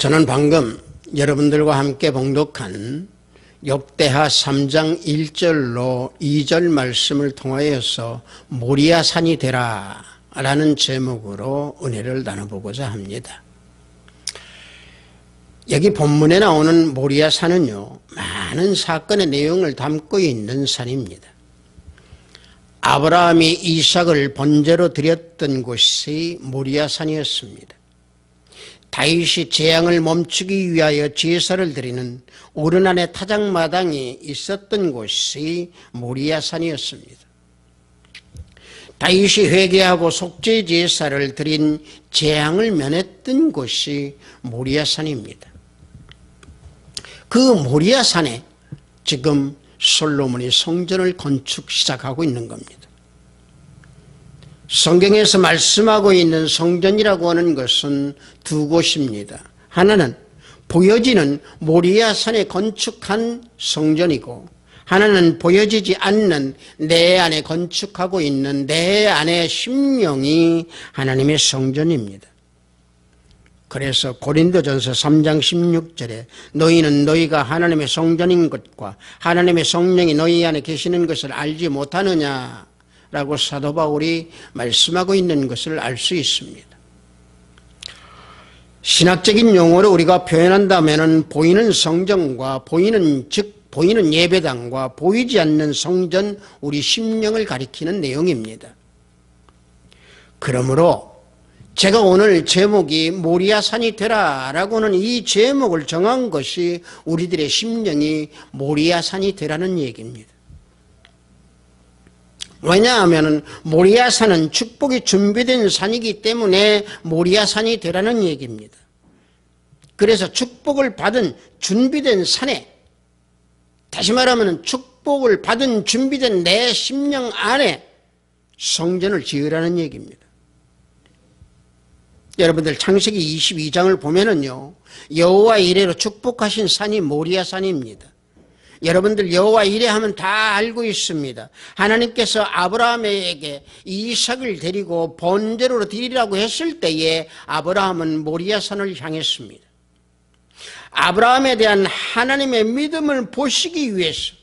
저는 방금 여러분들과 함께 봉독한 역대하 3장 1절로 2절 말씀을 통하여서 모리아산이 되라 라는 제목으로 은혜를 나눠보고자 합니다. 여기 본문에 나오는 모리아산은요, 많은 사건의 내용을 담고 있는 산입니다. 아브라함이 이삭을 번제로 드렸던 곳이 모리아산이었습니다. 다윗이 재앙을 멈추기 위하여 제사를 드리는 오르난의 타작마당이 있었던 곳이 모리아산이었습니다. 다윗이 회개하고 속죄 제사를 드린 재앙을 면했던 곳이 모리아산입니다. 그 모리아산에 지금 솔로몬이 성전을 건축 시작하고 있는 겁니다. 성경에서 말씀하고 있는 성전이라고 하는 것은 두 곳입니다. 하나는 보여지는 모리아산에 건축한 성전이고, 하나는 보여지지 않는 내 안에 건축하고 있는 내 안의 심령이 하나님의 성전입니다. 그래서 고린도전서 3장 16절에 너희는 너희가 하나님의 성전인 것과 하나님의 성령이 너희 안에 계시는 것을 알지 못하느냐 라고 사도 바울이 말씀하고 있는 것을 알 수 있습니다. 신학적인 용어로 우리가 표현한다면 보이는 성전과 보이는 예배당과 보이지 않는 성전, 우리 심령을 가리키는 내용입니다. 그러므로 제가 오늘 제목이 모리아산이 되라 라고 하는 이 제목을 정한 것이 우리들의 심령이 모리아산이 되라는 얘기입니다. 왜냐하면 모리아산은 축복이 준비된 산이기 때문에 모리아산이 되라는 얘기입니다. 그래서 축복을 받은 준비된 산에, 다시 말하면 축복을 받은 준비된 내 심령 안에 성전을 지으라는 얘기입니다. 여러분들 창세기 22장을 보면은요, 여호와 이레로 축복하신 산이 모리아산입니다. 여러분들 여호와 이레 하면 다 알고 있습니다. 하나님께서 아브라함에게 이삭을 데리고 번제로 드리라고 했을 때에 아브라함은 모리아산을 향했습니다. 아브라함에 대한 하나님의 믿음을 보시기 위해서,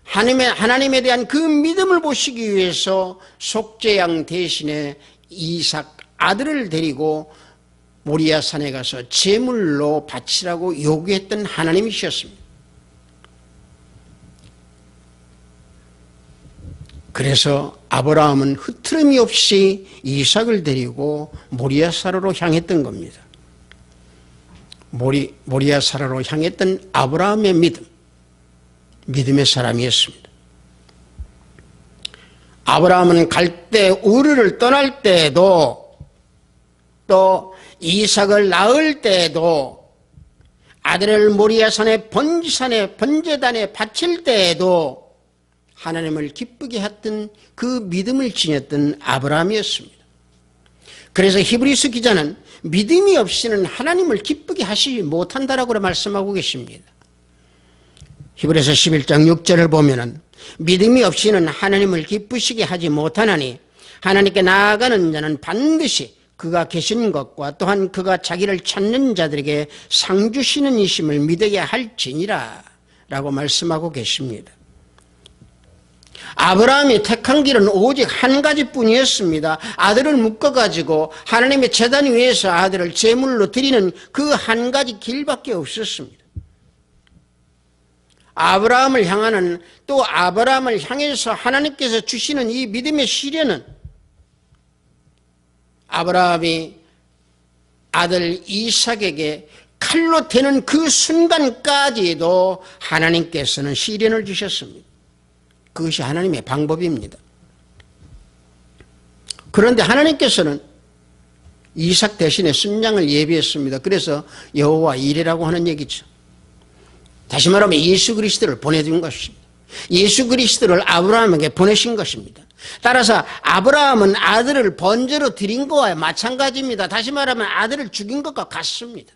하나님에 대한 그 믿음을 보시기 위해서 속죄양 대신에 이삭 아들을 데리고 모리아산에 가서 제물로 바치라고 요구했던 하나님이셨습니다. 그래서 아브라함은 흐트름이 없이 이삭을 데리고 모리아산으로 향했던 겁니다. 모리아산으로 향했던 아브라함의 믿음의 사람이었습니다. 아브라함은 갈 때, 우르를 떠날 때에도, 또 이삭을 낳을 때에도, 아들을 모리아산의 번제단에 바칠 때에도 하나님을 기쁘게 했던 그 믿음을 지녔던 아브라함이었습니다. 그래서 히브리서 기자는 믿음이 없이는 하나님을 기쁘게 하시지 못한다라고 말씀하고 계십니다. 히브리서 11장 6절을 보면은 믿음이 없이는 하나님을 기쁘시게 하지 못하나니 하나님께 나아가는 자는 반드시 그가 계신 것과 또한 그가 자기를 찾는 자들에게 상 주시는 이심을 믿어야 할지니라 라고 말씀하고 계십니다. 아브라함이 택한 길은 오직 한 가지뿐이었습니다. 아들을 묶어가지고 하나님의 제단 위에서 아들을 제물로 드리는 그 한 가지 길밖에 없었습니다. 아브라함을 향하는, 또 아브라함을 향해서 하나님께서 주시는 이 믿음의 시련은 아브라함이 아들 이삭에게 칼로 대는 그 순간까지도 하나님께서는 시련을 주셨습니다. 그것이 하나님의 방법입니다. 그런데 하나님께서는 이삭 대신에 순양을 예비했습니다. 그래서 여호와 이레라고 하는 얘기죠. 다시 말하면 예수 그리스도를 보내준 것입니다. 예수 그리스도를 아브라함에게 보내신 것입니다. 따라서 아브라함은 아들을 번제로 드린 것과 마찬가지입니다. 다시 말하면 아들을 죽인 것과 같습니다.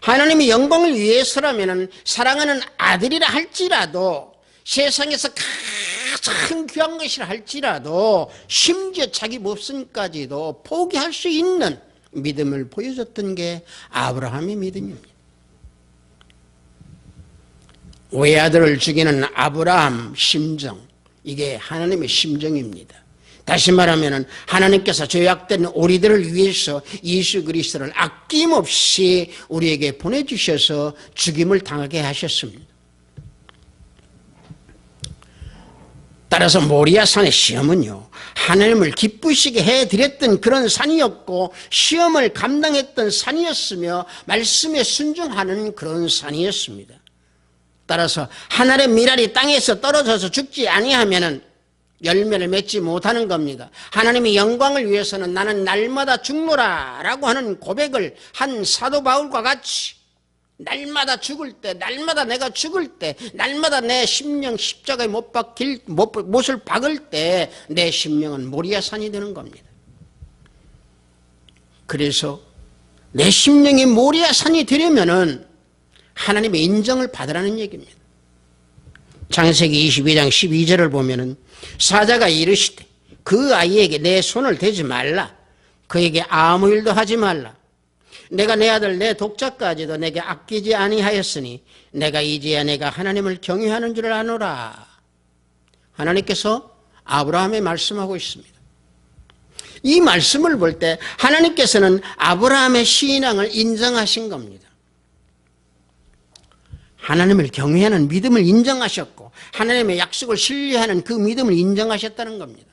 하나님의 영광을 위해서라면 사랑하는 아들이라 할지라도, 세상에서 가장 귀한 것이라 할지라도 심지어 자기 목숨까지도 포기할 수 있는 믿음을 보여줬던 게 아브라함의 믿음입니다. 외아들을 죽이는 아브라함 심정, 이게 하나님의 심정입니다. 다시 말하면 하나님께서 죄악된 우리들을 위해서 예수 그리스도를 아낌없이 우리에게 보내주셔서 죽임을 당하게 하셨습니다. 따라서 모리아 산의 시험은요, 하나님을 기쁘시게 해드렸던 그런 산이었고 시험을 감당했던 산이었으며 말씀에 순종하는 그런 산이었습니다. 따라서 하늘의 미랄이 땅에서 떨어져서 죽지 아니하면은 열매를 맺지 못하는 겁니다. 하나님의 영광을 위해서는 나는 날마다 죽노라 라고 하는 고백을 한 사도 바울과 같이 날마다 죽을 때, 날마다 내가 죽을 때, 날마다 내 심령 십자가에 못을 박을 때 내 심령은 모리아산이 되는 겁니다. 그래서 내 심령이 모리아산이 되려면은 하나님의 인정을 받으라는 얘기입니다. 창세기 22장 12절을 보면은 사자가 이르시되 그 아이에게 내 손을 대지 말라. 그에게 아무 일도 하지 말라. 내가 내 아들 내 독자까지도 내게 아끼지 아니하였으니 내가 이제야 내가 하나님을 경외하는 줄 아노라. 하나님께서 아브라함에 말씀하고 있습니다. 이 말씀을 볼 때 하나님께서는 아브라함의 신앙을 인정하신 겁니다. 하나님을 경외하는 믿음을 인정하셨고 하나님의 약속을 신뢰하는 그 믿음을 인정하셨다는 겁니다.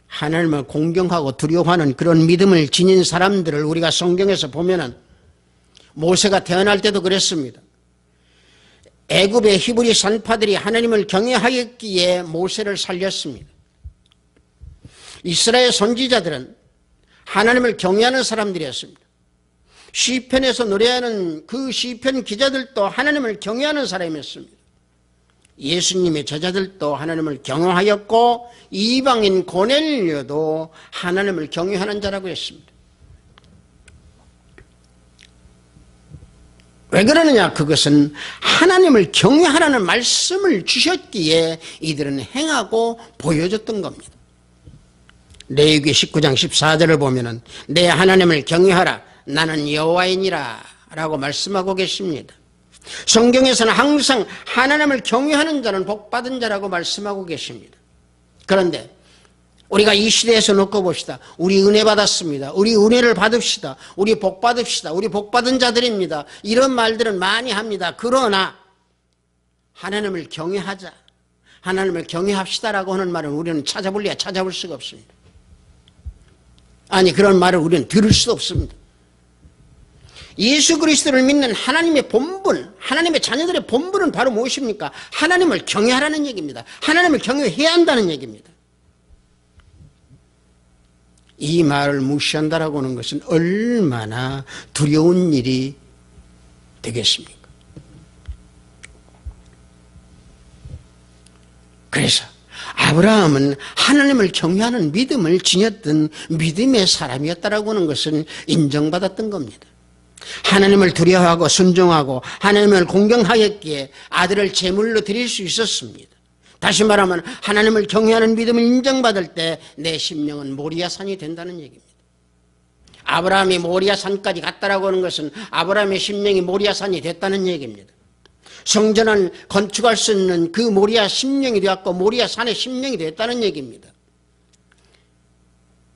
하나님을 공경하고 두려워하는 그런 믿음을 지닌 사람들을 우리가 성경에서 보면은 모세가 태어날 때도 그랬습니다. 애굽의 히브리 산파들이 하나님을 경외하였기에 모세를 살렸습니다. 이스라엘 선지자들은 하나님을 경외하는 사람들이었습니다. 시편에서 노래하는 그 시편 기자들도 하나님을 경외하는 사람이었습니다. 예수님의 제자들도 하나님을 경외하였고 이방인 고넬료도 하나님을 경외하는 자라고 했습니다. 왜 그러느냐? 그것은 하나님을 경외하라는 말씀을 주셨기에 이들은 행하고 보여줬던 겁니다. 레위기 19장 14절을 보면은 내 하나님을 경외하라 나는 여호와이니라 라고 말씀하고 계십니다. 성경에서는 항상 하나님을 경외하는 자는 복받은 자라고 말씀하고 계십니다. 그런데 우리가 이 시대에서 놓고 봅시다. 우리 은혜 받았습니다. 우리 은혜를 받읍시다. 우리 복 받읍시다. 우리 복 받은 자들입니다. 이런 말들은 많이 합니다. 그러나 하나님을 경외하자, 하나님을 경외합시다라고 하는 말은 우리는 찾아볼 수가 없습니다. 아니, 그런 말을 우리는 들을 수도 없습니다. 예수 그리스도를 믿는 하나님의 본분, 하나님의 자녀들의 본분은 바로 무엇입니까? 하나님을 경외하라는 얘기입니다. 하나님을 경외해야 한다는 얘기입니다. 이 말을 무시한다라고 하는 것은 얼마나 두려운 일이 되겠습니까? 그래서 아브라함은 하나님을 경외하는 믿음을 지녔던 믿음의 사람이었다라고 하는 것은 인정받았던 겁니다. 하나님을 두려워하고 순종하고 하나님을 공경하였기에 아들을 제물로 드릴 수 있었습니다. 다시 말하면 하나님을 경외하는 믿음을 인정받을 때 내 심령은 모리아산이 된다는 얘기입니다. 아브라함이 모리아산까지 갔다라고 하는 것은 아브라함의 심령이 모리아산이 됐다는 얘기입니다. 성전을 건축할 수 있는 그 모리아 심령이 되었고 모리아산의 심령이 됐다는 얘기입니다.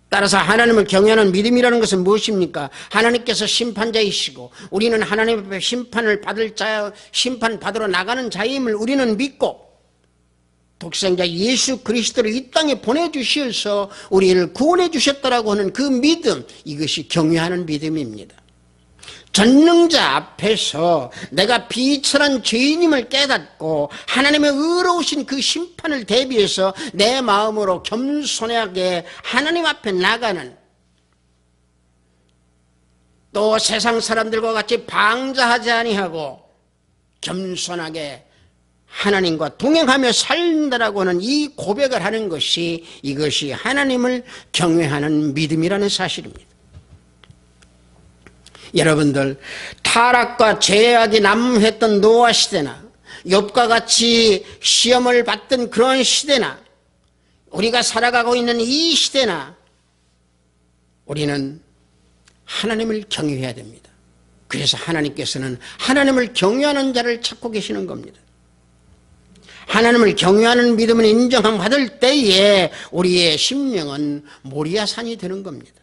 따라서 하나님을 경외하는 믿음이라는 것은 무엇입니까? 하나님께서 심판자이시고 우리는 하나님 앞에 심판을 받을 자, 심판 받으러 나가는 자임을 우리는 믿고 독생자 예수 그리스도를 이 땅에 보내주셔서 우리를 구원해 주셨다라고 하는 그 믿음, 이것이 경외하는 믿음입니다. 전능자 앞에서 내가 비천한 죄인임을 깨닫고 하나님의 의로우신 그 심판을 대비해서 내 마음으로 겸손하게 하나님 앞에 나가는, 또 세상 사람들과 같이 방자하지 아니하고 겸손하게 하나님과 동행하며 살다라고 하는 이 고백을 하는 것이, 이것이 하나님을 경외하는 믿음이라는 사실입니다. 여러분들, 타락과 죄악이 난무했던 노아 시대나 욥과 같이 시험을 받던 그런 시대나 우리가 살아가고 있는 이 시대나 우리는 하나님을 경외해야 됩니다. 그래서 하나님께서는 하나님을 경외하는 자를 찾고 계시는 겁니다. 하나님을 경외하는 믿음을 인정받을 때에 우리의 심령은 모리아산이 되는 겁니다.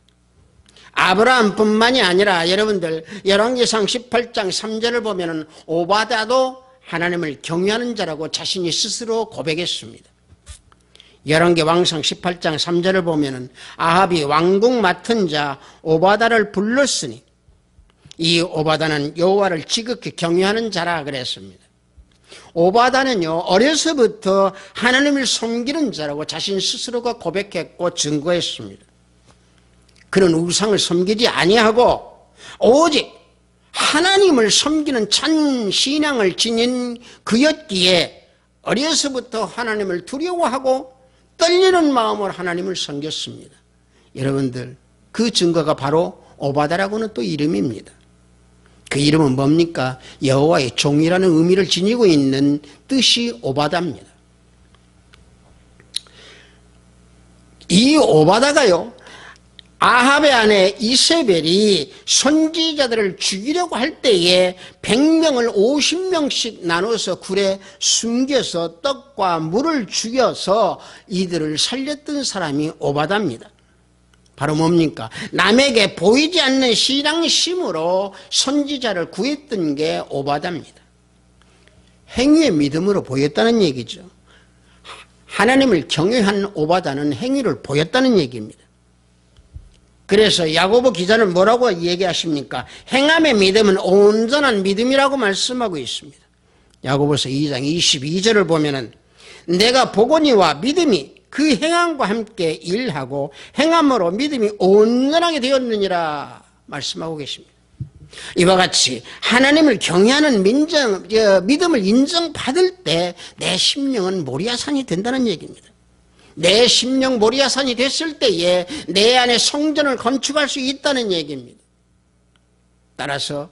아브라함뿐만이 아니라 여러분들 열왕기상 18장 3절을 보면 오바다도 하나님을 경외하는 자라고 자신이 스스로 고백했습니다. 열왕기 왕상 18장 3절을 보면 아합이 왕궁 맡은 자 오바다를 불렀으니 이 오바다는 여호와를 지극히 경외하는 자라 그랬습니다. 오바다는요 어려서부터 하나님을 섬기는 자라고 자신 스스로가 고백했고 증거했습니다. 그는 우상을 섬기지 아니하고 오직 하나님을 섬기는 참 신앙을 지닌 그였기에 어려서부터 하나님을 두려워하고 떨리는 마음으로 하나님을 섬겼습니다. 여러분들 그 증거가 바로 오바다라고는 또 이름입니다. 그 이름은 뭡니까? 여호와의 종이라는 의미를 지니고 있는 뜻이 오바다입니다. 이 오바다가요 아합의 아내 이세벨이 선지자들을 죽이려고 할 때에 100명을 50명씩 나눠서 굴에 숨겨서 떡과 물을 죽여서 이들을 살렸던 사람이 오바다입니다. 바로 뭡니까? 남에게 보이지 않는 신앙심으로 선지자를 구했던 게 오바다입니다. 행위의 믿음으로 보였다는 얘기죠. 하나님을 경외한 오바다는 행위를 보였다는 얘기입니다. 그래서 야고보 기자는 뭐라고 얘기하십니까? 행함의 믿음은 온전한 믿음이라고 말씀하고 있습니다. 야고보서 2장 22절을 보면은 내가 보거니와 믿음이 그 행함과 함께 일하고 행함으로 믿음이 온전하게 되었느니라 말씀하고 계십니다. 이와 같이 하나님을 경외하는 믿음을 인정받을 때 내 심령은 모리아산이 된다는 얘기입니다. 내 심령 모리아산이 됐을 때에 내 안에 성전을 건축할 수 있다는 얘기입니다. 따라서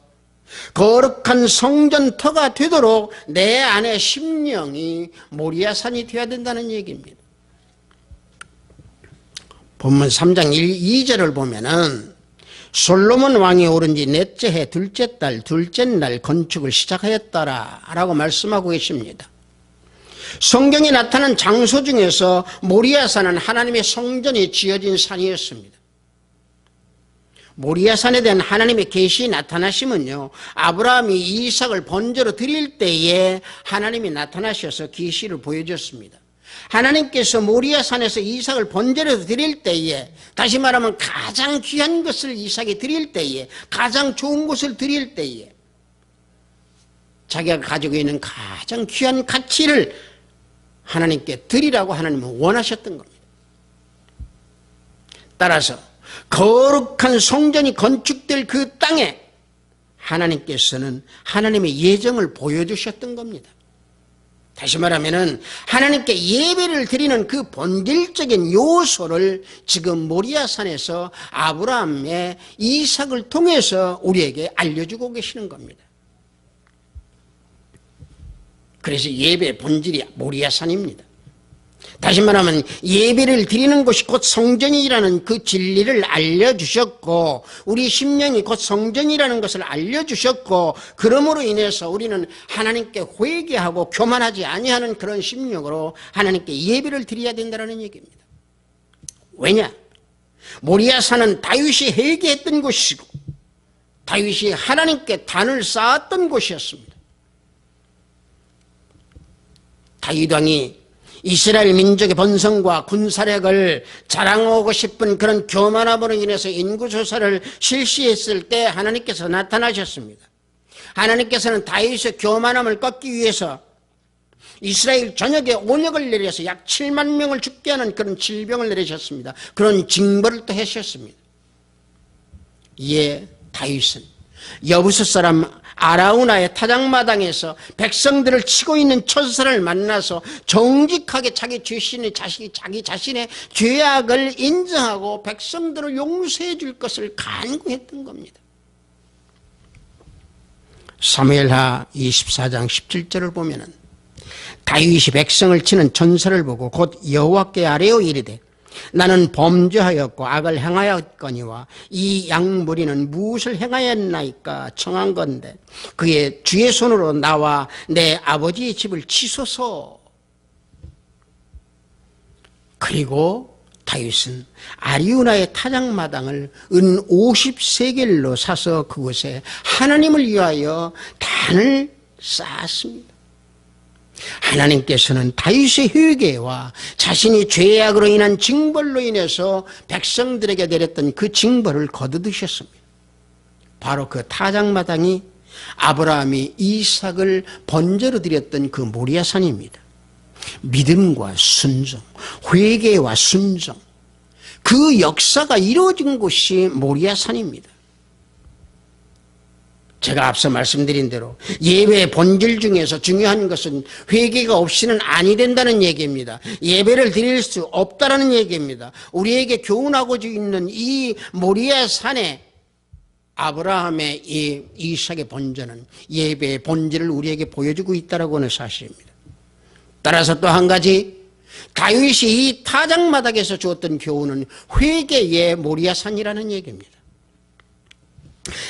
거룩한 성전터가 되도록 내 안에 심령이 모리아산이 되어야 된다는 얘기입니다. 본문 3장 2절을 보면은 솔로몬 왕이 오른 지 넷째 해 둘째 달 둘째 날 건축을 시작하였더라 라고 말씀하고 계십니다. 성경에 나타난 장소 중에서 모리아산은 하나님의 성전이 지어진 산이었습니다. 모리아산에 대한 하나님의 계시 나타나심은요 아브라함이 이삭을 번제로 드릴 때에 하나님이 나타나셔서 계시를 보여줬습니다. 하나님께서 모리아산에서 이삭을 번제로 드릴 때에 다시 말하면 가장 귀한 것을 이삭이 드릴 때에 가장 좋은 것을 드릴 때에 자기가 가지고 있는 가장 귀한 가치를 하나님께 드리라고 하나님은 원하셨던 겁니다. 따라서 거룩한 성전이 건축될 그 땅에 하나님께서는 하나님의 예정을 보여주셨던 겁니다. 다시 말하면은 하나님께 예배를 드리는 그 본질적인 요소를 지금 모리아산에서 아브라함의 이삭을 통해서 우리에게 알려주고 계시는 겁니다. 그래서 예배의 본질이 모리아산입니다. 다시 말하면 예배를 드리는 곳이 곧 성전이라는 그 진리를 알려주셨고 우리 심령이 곧 성전이라는 것을 알려주셨고 그러므로 인해서 우리는 하나님께 회개하고 교만하지 아니하는 그런 심령으로 하나님께 예배를 드려야 된다는 얘기입니다. 왜냐? 모리아산은 다윗이 회개했던 곳이고 다윗이 하나님께 단을 쌓았던 곳이었습니다. 다윗 왕이 이스라엘 민족의 번성과 군사력을 자랑하고 싶은 그런 교만함으로 인해서 인구조사를 실시했을 때 하나님께서 나타나셨습니다. 하나님께서는 다윗의 교만함을 꺾기 위해서 이스라엘 전역에 온역을 내려서 약 7만 명을 죽게 하는 그런 질병을 내리셨습니다. 그런 징벌을 또 하셨습니다. 이에 다윗은 여부스 사람 아라우나의 타작마당에서 백성들을 치고 있는 천사를 만나서 정직하게 자기 자신의 죄악을 인정하고 백성들을 용서해 줄 것을 간구했던 겁니다. 사무엘하 24장 17절을 보면은 다윗이 백성을 치는 천사를 보고 곧 여호와께 아뢰어 이르되 나는 범죄하였고 악을 행하였거니와 이 양무리는 무엇을 행하였나이까 청한 건데 그의 주의 손으로 나와 내 아버지의 집을 치소서. 그리고 다윗은 아리우나의 타작마당을 은 50세겔로 사서 그곳에 하나님을 위하여 단을 쌓았습니다. 하나님께서는 다윗의 회개와 자신이 죄악으로 인한 징벌로 인해서 백성들에게 내렸던 그 징벌을 거두드셨습니다. 바로 그 타작마당이 아브라함이 이삭을 번제로 드렸던 그 모리아산입니다. 믿음과 순종, 회개와 순종, 그 역사가 이루어진 곳이 모리아산입니다. 제가 앞서 말씀드린 대로 예배의 본질 중에서 중요한 것은 회개가 없이는 아니 된다는 얘기입니다. 예배를 드릴 수 없다는 얘기입니다. 우리에게 교훈하고 있는 이 모리아산에 아브라함의 이 이삭의 본전은 예배의 본질을 우리에게 보여주고 있다고 하는 사실입니다. 따라서 또 한 가지, 다윗이 이 타작마당에서 주었던 교훈은 회개의 모리아산이라는 얘기입니다.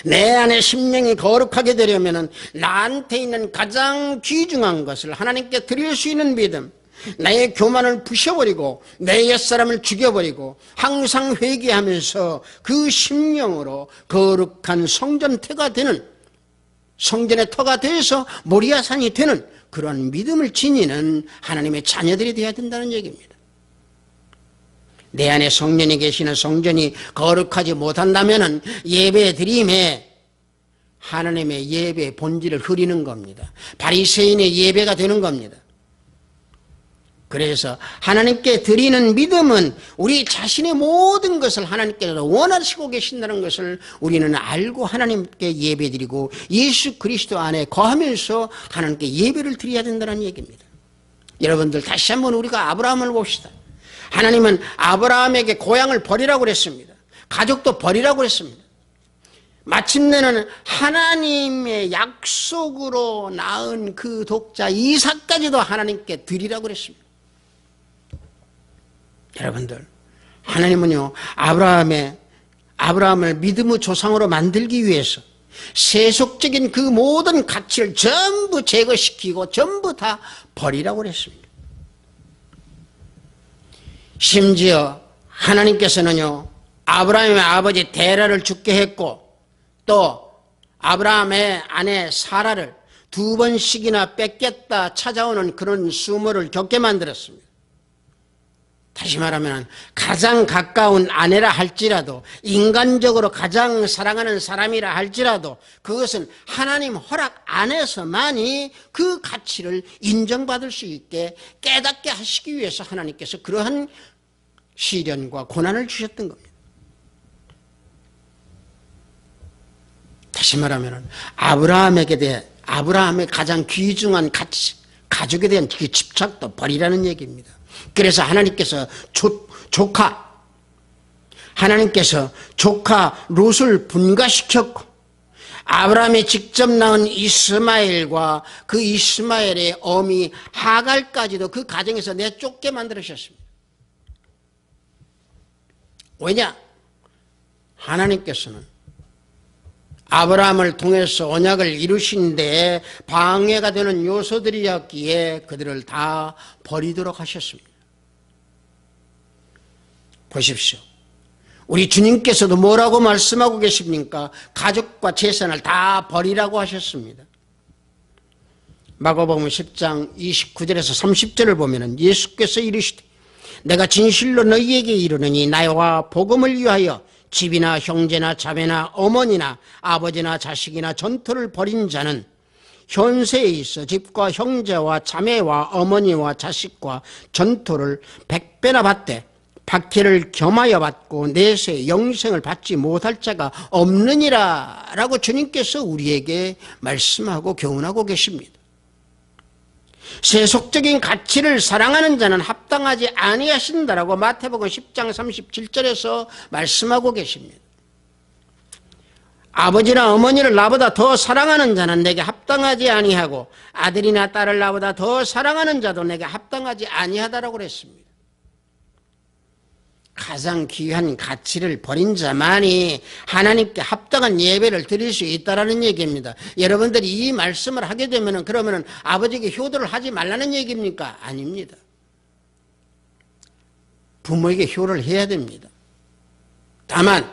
내 안에 심령이 거룩하게 되려면 나한테 있는 가장 귀중한 것을 하나님께 드릴 수 있는 믿음, 나의 교만을 부셔버리고 내 옛사람을 죽여버리고 항상 회개하면서 그 심령으로 거룩한 성전터가 되는, 성전의 터가 돼서 모리아산이 되는 그런 믿음을 지니는 하나님의 자녀들이 되어야 된다는 얘기입니다. 내 안에 성령이 계시는 성전이 거룩하지 못한다면 예배 드림에 하나님의 예배의 본질을 흐리는 겁니다. 바리새인의 예배가 되는 겁니다. 그래서 하나님께 드리는 믿음은 우리 자신의 모든 것을 하나님께서 원하시고 계신다는 것을 우리는 알고 하나님께 예배드리고 예수 그리스도 안에 거하면서 하나님께 예배를 드려야 된다는 얘기입니다. 여러분들 다시 한번 우리가 아브라함을 봅시다. 하나님은 아브라함에게 고향을 버리라고 그랬습니다. 가족도 버리라고 그랬습니다. 마침내는 하나님의 약속으로 낳은 그 독자 이삭까지도 하나님께 드리라고 그랬습니다. 여러분들, 하나님은요, 아브라함을 믿음의 조상으로 만들기 위해서 세속적인 그 모든 가치를 전부 제거시키고 전부 다 버리라고 그랬습니다. 심지어 하나님께서는요, 아브라함의 아버지 데라를 죽게 했고 또 아브라함의 아내 사라를 2번씩이나 뺏겼다 찾아오는 그런 수모를 겪게 만들었습니다. 다시 말하면 가장 가까운 아내라 할지라도, 인간적으로 가장 사랑하는 사람이라 할지라도 그것은 하나님 허락 안에서만이 그 가치를 인정받을 수 있게 깨닫게 하시기 위해서 하나님께서 그러한 시련과 고난을 주셨던 겁니다. 다시 말하면 아브라함의 가장 귀중한 가치, 가족에 대한 그 집착도 버리라는 얘기입니다. 그래서 하나님께서 하나님께서 조카 롯을 분가시켰고 아브라함이 직접 낳은 이스마엘과 그 이스마엘의 어미 하갈까지도 그 가정에서 내쫓게 만들으셨습니다. 왜냐? 하나님께서는 아브라함을 통해서 언약을 이루신 데에 방해가 되는 요소들이었기에 그들을 다 버리도록 하셨습니다. 보십시오. 우리 주님께서도 뭐라고 말씀하고 계십니까? 가족과 재산을 다 버리라고 하셨습니다. 마가복음 10장 29절에서 30절을 보면 예수께서 이르시되 내가 진실로 너희에게 이르노니 나와 복음을 위하여 집이나 형제나 자매나 어머니나 아버지나 자식이나 전토를 벌인 자는 현세에 있어 집과 형제와 자매와 어머니와 자식과 전토를 100배나 받되 박해를 겸하여 받고 내세 영생을 받지 못할 자가 없느니라 라고 주님께서 우리에게 말씀하고 교훈하고 계십니다. 세속적인 가치를 사랑하는 자는 합당하지 아니하신다라고 마태복음 10장 37절에서 말씀하고 계십니다. 아버지나 어머니를 나보다 더 사랑하는 자는 내게 합당하지 아니하고 아들이나 딸을 나보다 더 사랑하는 자도 내게 합당하지 아니하다라고 그랬습니다. 가장 귀한 가치를 버린 자만이 하나님께 합당한 예배를 드릴 수 있다는 얘기입니다. 여러분들이 이 말씀을 하게 되면 그러면 아버지에게 효도를 하지 말라는 얘기입니까? 아닙니다. 부모에게 효를 해야 됩니다. 다만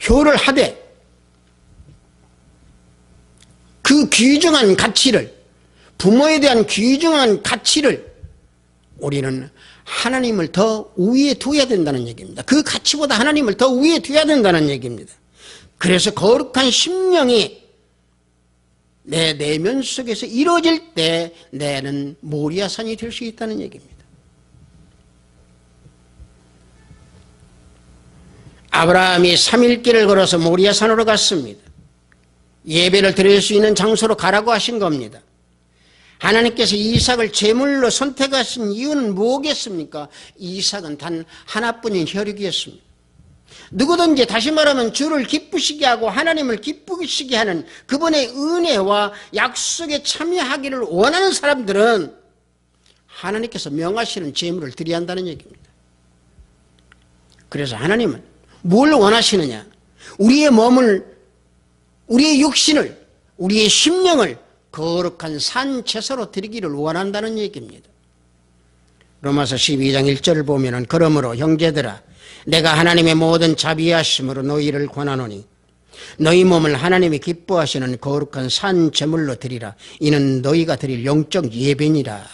효를 하되 그 귀중한 가치를, 부모에 대한 귀중한 가치를 우리는 하나님을 더 위에 두어야 된다는 얘기입니다. 그 가치보다 하나님을 더 위에 두어야 된다는 얘기입니다. 그래서 거룩한 심령이 내 내면 속에서 이루어질 때 내는 모리아산이 될 수 있다는 얘기입니다. 아브라함이 3일길을 걸어서 모리아산으로 갔습니다. 예배를 드릴 수 있는 장소로 가라고 하신 겁니다. 하나님께서 이삭을 제물로 선택하신 이유는 뭐겠습니까? 이삭은 단 하나뿐인 혈육이었습니다. 누구든지 다시 말하면 주를 기쁘시게 하고 하나님을 기쁘시게 하는 그분의 은혜와 약속에 참여하기를 원하는 사람들은 하나님께서 명하시는 제물을 드려야 한다는 얘기입니다. 그래서 하나님은 뭘 원하시느냐? 우리의 몸을, 우리의 육신을, 우리의 심령을 거룩한 산제사로 드리기를 원한다는 얘기입니다. 로마서 12장 1절을 보면 그러므로 형제들아 내가 하나님의 모든 자비하심으로 너희를 권하노니 너희 몸을 하나님이 기뻐하시는 거룩한 산제물로 드리라. 이는 너희가 드릴 영적 예배니라.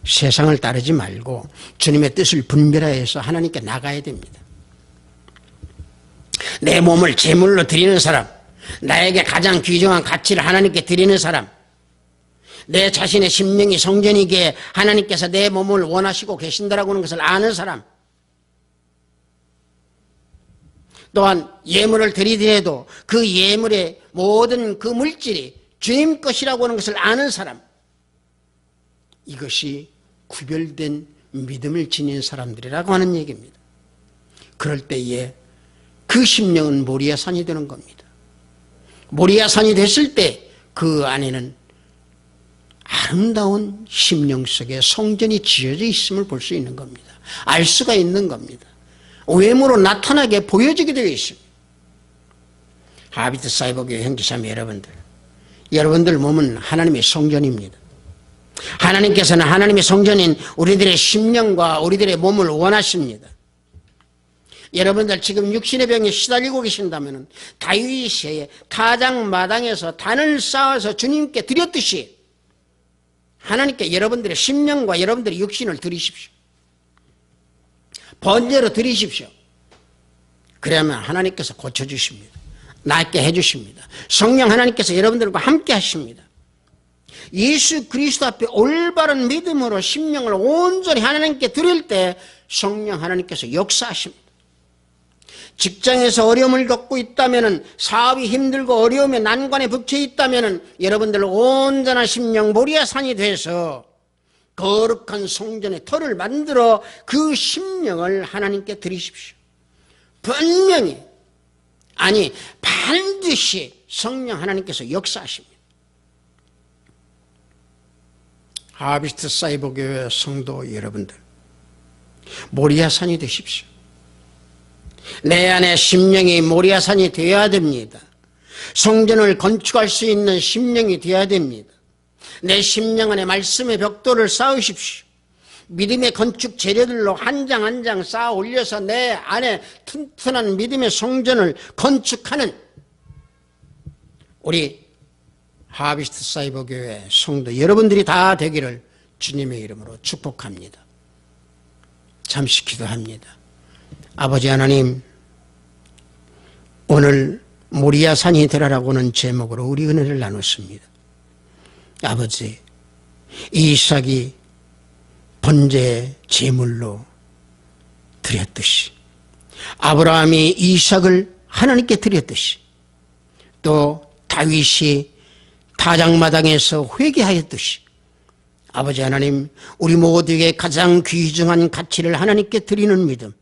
세상을 따르지 말고 주님의 뜻을 분별하여서 하나님께 나가야 됩니다. 내 몸을 제물로 드리는 사람, 나에게 가장 귀중한 가치를 하나님께 드리는 사람, 내 자신의 심령이 성전이기에 하나님께서 내 몸을 원하시고 계신다라고 하는 것을 아는 사람, 또한 예물을 드리더라도 그 예물의 모든 그 물질이 주님 것이라고 하는 것을 아는 사람, 이것이 구별된 믿음을 지닌 사람들이라고 하는 얘기입니다. 그럴 때에 그 심령은 모리아산이 되는 겁니다. 모리아산이 됐을 때 그 안에는 아름다운 심령 속에 성전이 지어져 있음을 볼 수 있는 겁니다. 알 수가 있는 겁니다. 외모로 나타나게 보여지게 되어 있습니다. 하비트 사이버교회 형제자매 여러분들 몸은 하나님의 성전입니다. 하나님께서는 하나님의 성전인 우리들의 심령과 우리들의 몸을 원하십니다. 여러분들 지금 육신의 병에 시달리고 계신다면 다윗이 타작마당에서 단을 쌓아서 주님께 드렸듯이 하나님께 여러분들의 심령과 여러분들의 육신을 드리십시오. 번제로 드리십시오. 그러면 하나님께서 고쳐주십니다. 낫게 해주십니다. 성령 하나님께서 여러분들과 함께 하십니다. 예수 그리스도 앞에 올바른 믿음으로 심령을 온전히 하나님께 드릴 때 성령 하나님께서 역사하십니다. 직장에서 어려움을 겪고 있다면, 사업이 힘들고 어려움에 난관에 벅차 있다면 여러분들 온전한 심령 모리아산이 돼서 거룩한 성전의 터를 만들어 그 심령을 하나님께 드리십시오. 분명히, 아니 반드시 성령 하나님께서 역사하십니다. 하비스트 사이버교회 성도 여러분들, 모리아산이 되십시오. 내 안에 심령이 모리아산이 되어야 됩니다. 성전을 건축할 수 있는 심령이 되어야 됩니다. 내 심령 안에 말씀의 벽돌을 쌓으십시오. 믿음의 건축 재료들로 한 장 한 장 쌓아 올려서 내 안에 튼튼한 믿음의 성전을 건축하는 우리 하비스트 사이버교회 성도 여러분들이 다 되기를 주님의 이름으로 축복합니다. 잠시 기도합니다. 아버지 하나님, 오늘 모리아산이 되라라고 하는 제목으로 우리 은혜를 나눴습니다. 아버지, 이삭이 번제 제물로 드렸듯이, 아브라함이 이삭을 하나님께 드렸듯이, 또 다윗이 타작마당에서 회개하였듯이, 아버지 하나님, 우리 모두에게 가장 귀중한 가치를 하나님께 드리는 믿음,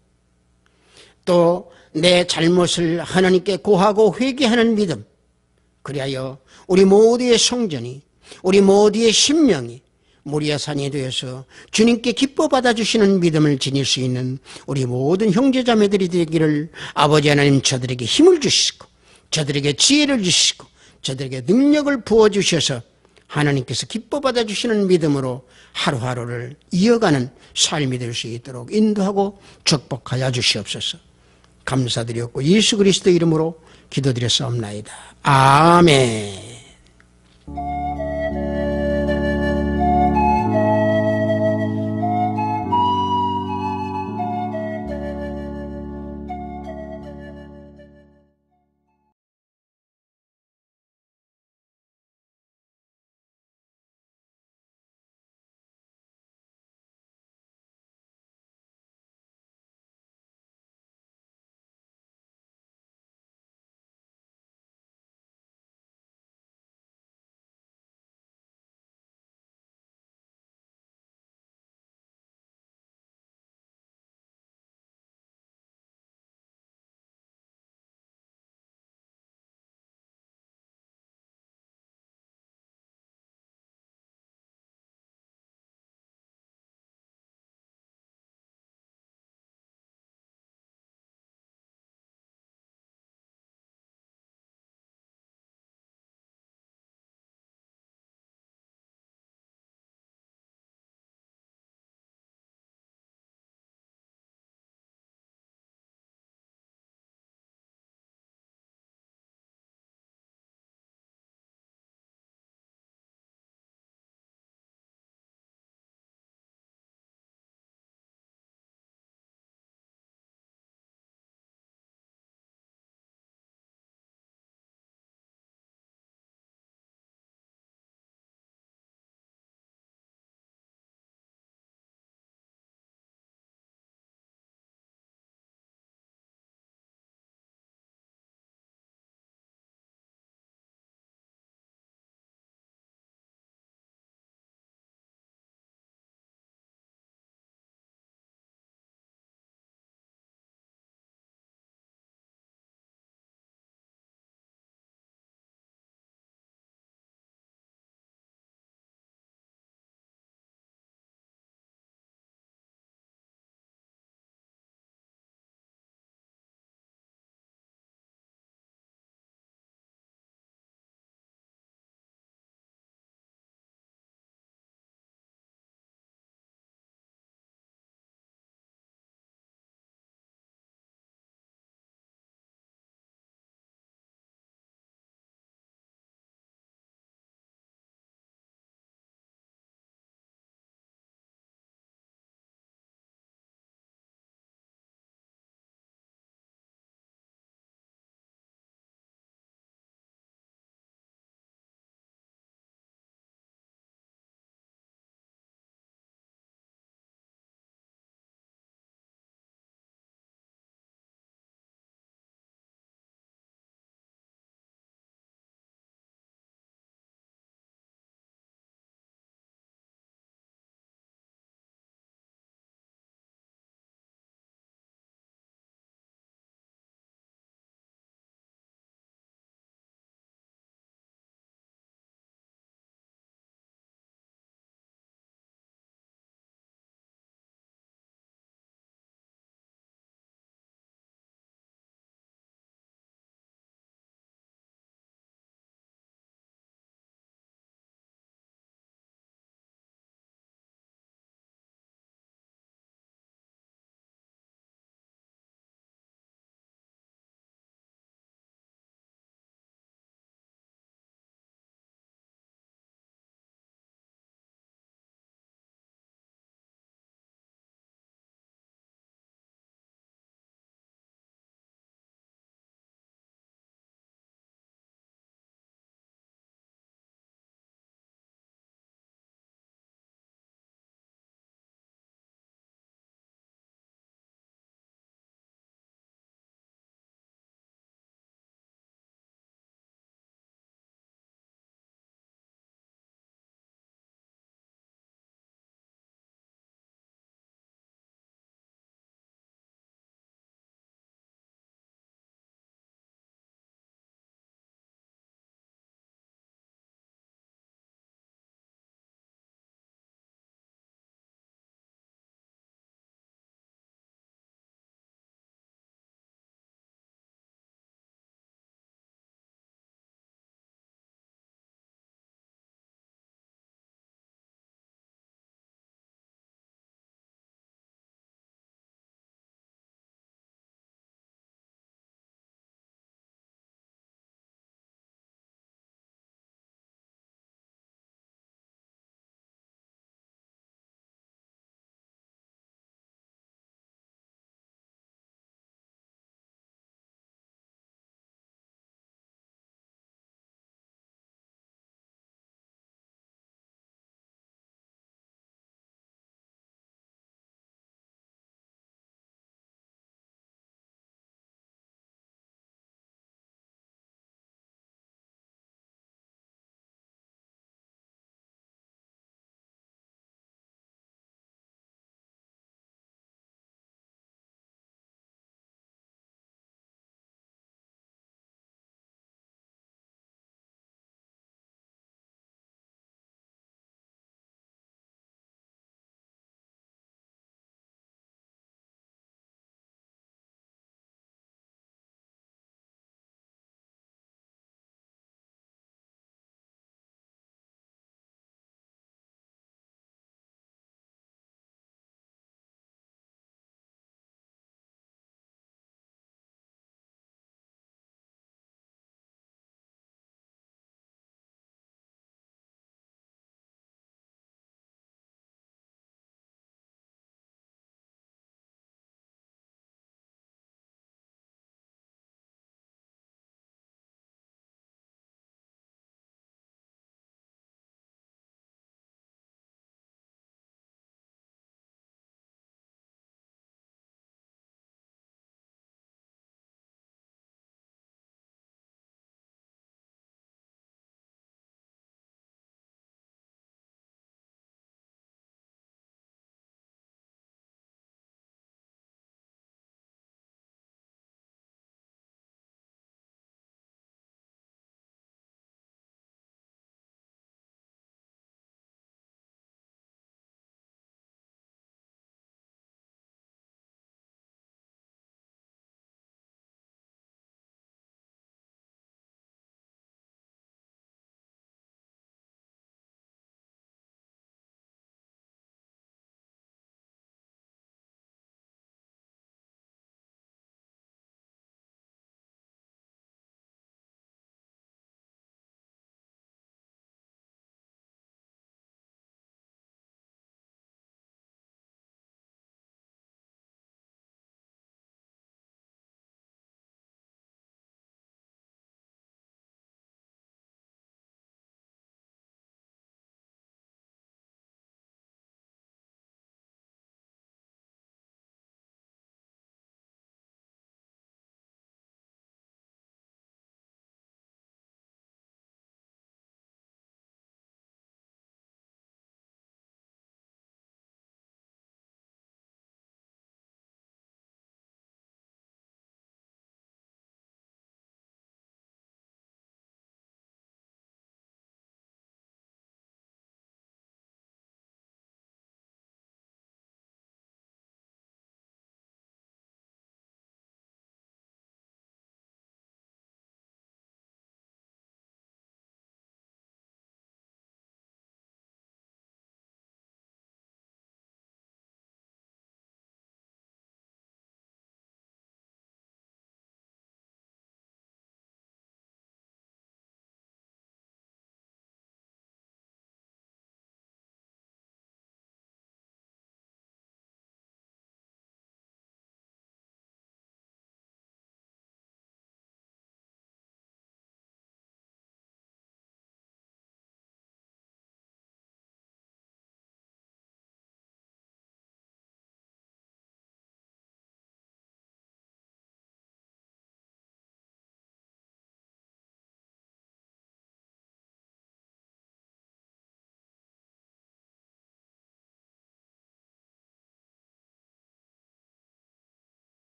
또 내 잘못을 하나님께 고하고 회개하는 믿음, 그리하여 우리 모두의 성전이, 우리 모두의 심령이 모리아산이 되어서 주님께 기뻐 받아주시는 믿음을 지닐 수 있는 우리 모든 형제자매들이 되기를 아버지 하나님 저들에게 힘을 주시고 저들에게 지혜를 주시고 저들에게 능력을 부어주셔서 하나님께서 기뻐 받아주시는 믿음으로 하루하루를 이어가는 삶이 될 수 있도록 인도하고 축복하여 주시옵소서. 감사드렸고 예수 그리스도 이름으로 기도드렸사옵나이다. 아멘.